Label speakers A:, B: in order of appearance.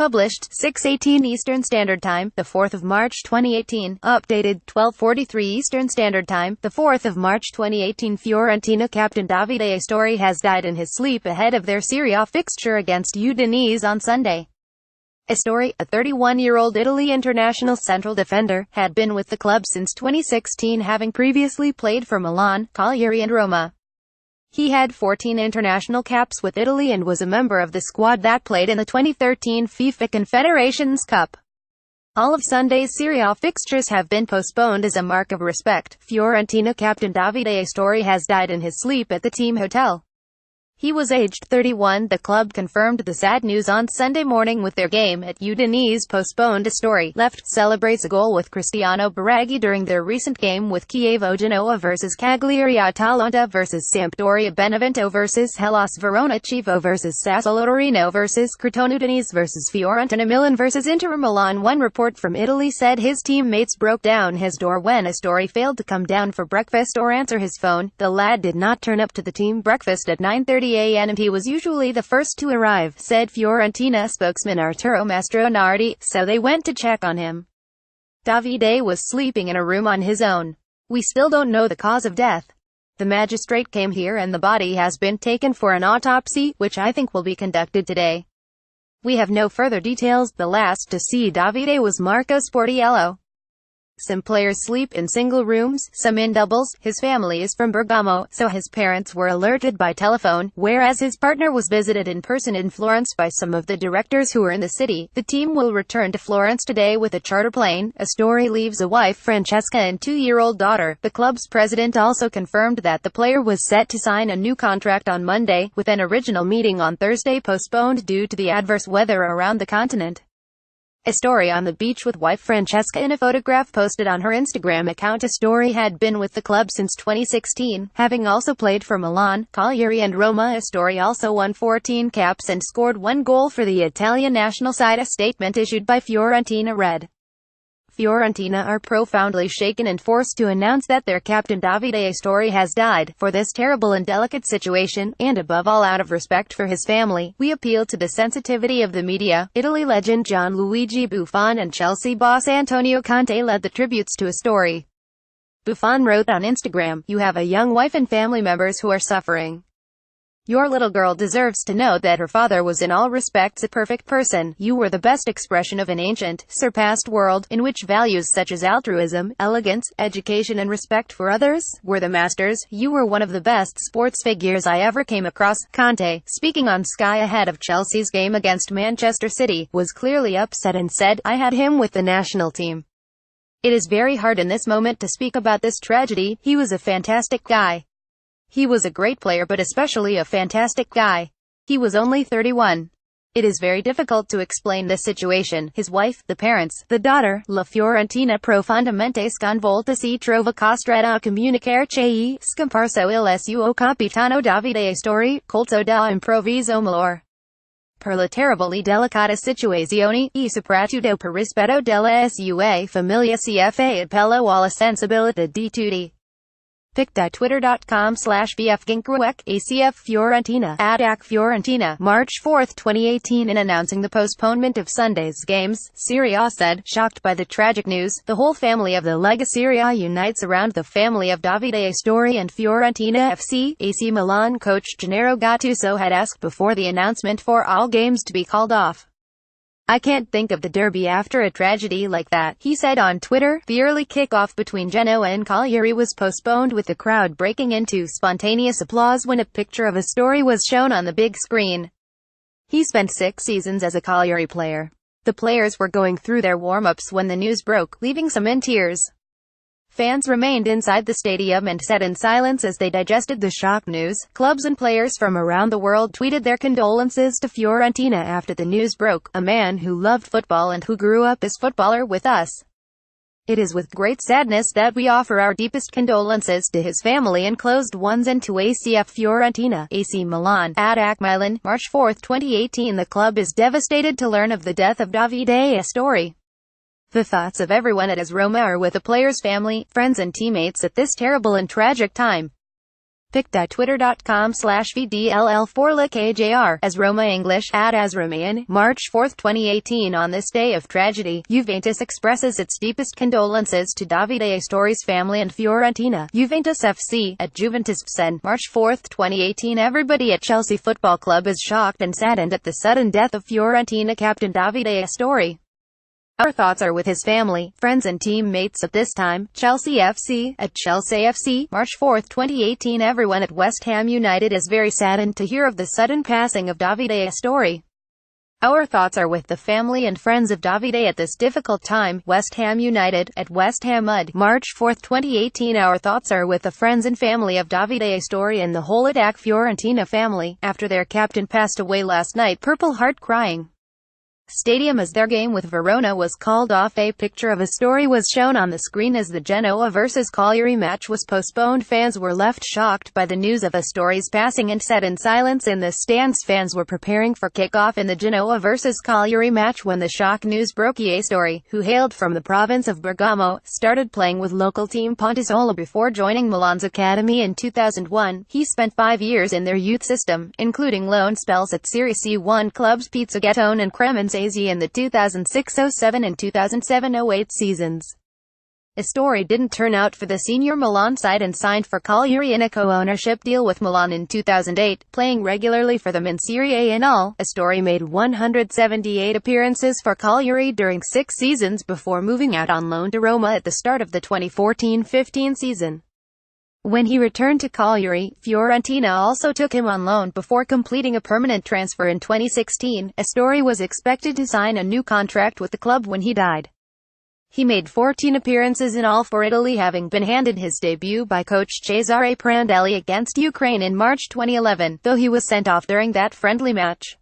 A: Published 6:18 Eastern Standard Time, the 4th of March 2018. Updated 12:43 Eastern Standard Time, the 4th of March 2018. Fiorentina captain Davide Astori has died in his sleep ahead of their Serie A fixture against Udinese on Sunday. Astori, a 31-year-old Italy international central defender, had been with the club since 2016, having previously played for Milan, Cagliari and Roma. He had 14 international caps with Italy and was a member of the squad that played in the 2013 FIFA Confederations Cup. All of Sunday's Serie A fixtures have been postponed as a mark of respect. Fiorentina captain Davide Astori has died in his sleep at the team hotel. He was aged 31. The club confirmed the sad news on Sunday morning with their game at Udinese postponed. Astori left celebrates a goal with Cristiano Biraghi during their recent game with Chievo Genoa vs CagliariAtalanta vs SampdoriaBenevento vs Hellas VeronaChievo vs SassuoloTorino vs CrotoneUdinese vs FiorentinaMilan vs Inter Milan One. Report from Italy said his teammates broke down his door when Astori failed to come down for breakfast or answer his phone. The lad did not turn up to the team breakfast at 9:30 a.m. and he was usually the first to arrive, said Fiorentina spokesman Arturo Mastronardi, so they went to check on him. Davide was sleeping in a room on his own. We still don't know the cause of death. The magistrate came here and the body has been taken for an autopsy, which I think will be conducted today. We have no further details. The last to see Davide was Marco Sportiello. Some players sleep in single rooms, some in doubles. His family is from Bergamo, so his parents were alerted by telephone, whereas his partner was visited in person in Florence by some of the directors who were in the city. The team will return to Florence today with a charter plane. Astori leaves a wife Francesca and 2-year-old daughter. The club's president also confirmed that the player was set to sign a new contract on Monday, with an original meeting on Thursday postponed due to the adverse weather around the continent. Astori on the beach with wife Francesca in a photograph posted on her Instagram account. Astori had been with the club since 2016, having also played for Milan, Cagliari and Roma. Astori also won 14 caps and scored 1 goal for the Italian national side. A statement issued by Fiorentina read, Fiorentina are profoundly shaken and forced to announce that their captain Davide Astori has died. For this terrible and delicate situation, and above all out of respect for his family, we appeal to the sensitivity of the media. Italy legend Gianluigi Buffon and Chelsea boss Antonio Conte led the tributes to Astori. Buffon wrote on Instagram, "You have a young wife and family members who are suffering. Your little girl deserves to know that her father was in all respects a perfect person. You were the best expression of an ancient, surpassed world, in which values such as altruism, elegance, education and respect for others were the masters. You were one of the best sports figures I ever came across." Conte, speaking on Sky ahead of Chelsea's game against Manchester City, was clearly upset and said, "I had him with the national team. It is very hard in this moment to speak about this tragedy. He was a fantastic guy. He was a great player but especially a fantastic guy. He was only 31. It is very difficult to explain this situation." His wife, the parents, the daughter, La Fiorentina profondamente sconvolta si trova costretta a comunicare che scomparso il suo capitano Davide Astori, colto da improvviso malore. Per la terribile delicata situazione, e soprattutto per rispetto della sua famiglia CFA appello alla sensibilità di tutti. Pic.twitter.com/bfginkwek, ACF Fiorentina, @AC Fiorentina, March 4, 2018. In announcing the postponement of Sunday's games, Serie A said, "Shocked by the tragic news, the whole family of the Lega Serie A unites around the family of Davide Astori." And Fiorentina FC, AC Milan coach Gennaro Gattuso had asked before the announcement for all games to be called off. "I can't think of the derby after a tragedy like that," he said on Twitter. The early kickoff between Genoa and Cagliari was postponed, with the crowd breaking into spontaneous applause when a picture of Astori was shown on the big screen. He spent 6 seasons as a Cagliari player. The players were going through their warm-ups when the news broke, leaving some in tears. Fans remained inside the stadium and sat in silence as they digested the shock news. Clubs and players from around the world tweeted their condolences to Fiorentina after the news broke. "A man who loved football and who grew up as footballer with us. It is with great sadness that we offer our deepest condolences to his family and closed ones and to ACF Fiorentina, AC Milan, @AC Milan, March 4, 2018. The club is devastated to learn of the death of Davide Astori. The thoughts of everyone at AS Roma are with the player's family, friends and teammates at this terrible and tragic time. Twitter.com/VDLL4LKJR, as Roma English, as Romain, March 4, 2018. On this day of tragedy, Juventus expresses its deepest condolences to Davide Astori's family and Fiorentina. Juventus FC, at JuventusFC, March 4, 2018. Everybody at Chelsea Football Club is shocked and saddened at the sudden death of Fiorentina captain Davide Astori. Our thoughts are with his family, friends and teammates at this time. Chelsea FC, at Chelsea FC, March 4, 2018. Everyone at West Ham United is very saddened to hear of the sudden passing of Davide Astori. Our thoughts are with the family and friends of Davide at this difficult time. West Ham United, at West Ham UD, March 4, 2018. Our thoughts are with the friends and family of Davide Astori and the whole Attack Fiorentina family, after their captain passed away last night. Purple Heart crying stadium as their game with Verona was called off. A picture of Astori was shown on the screen as the Genoa vs Cagliari match was postponed. Fans were left shocked by the news of Astori's passing and sat in silence in the stands. Fans were preparing for kickoff in the Genoa vs Cagliari match when the shock news broke. Astori, who hailed from the province of Bergamo, started playing with local team Pontesola before joining Milan's academy in 2001. He spent 5 years in their youth system, including loan spells at Serie C1 clubs Pizzaghettone and Cremonese in the 2006-07 and 2007-08 seasons. Astori didn't turn out for the senior Milan side and signed for Cagliari in a co-ownership deal with Milan in 2008, playing regularly for them in Serie A. In all, Astori made 178 appearances for Cagliari during 6 seasons before moving out on loan to Roma at the start of the 2014-15 season. When he returned to Cagliari, Fiorentina also took him on loan before completing a permanent transfer in 2016. Astori was expected to sign a new contract with the club when he died. He made 14 appearances in all for Italy, having been handed his debut by coach Cesare Prandelli against Ukraine in March 2011, though he was sent off during that friendly match.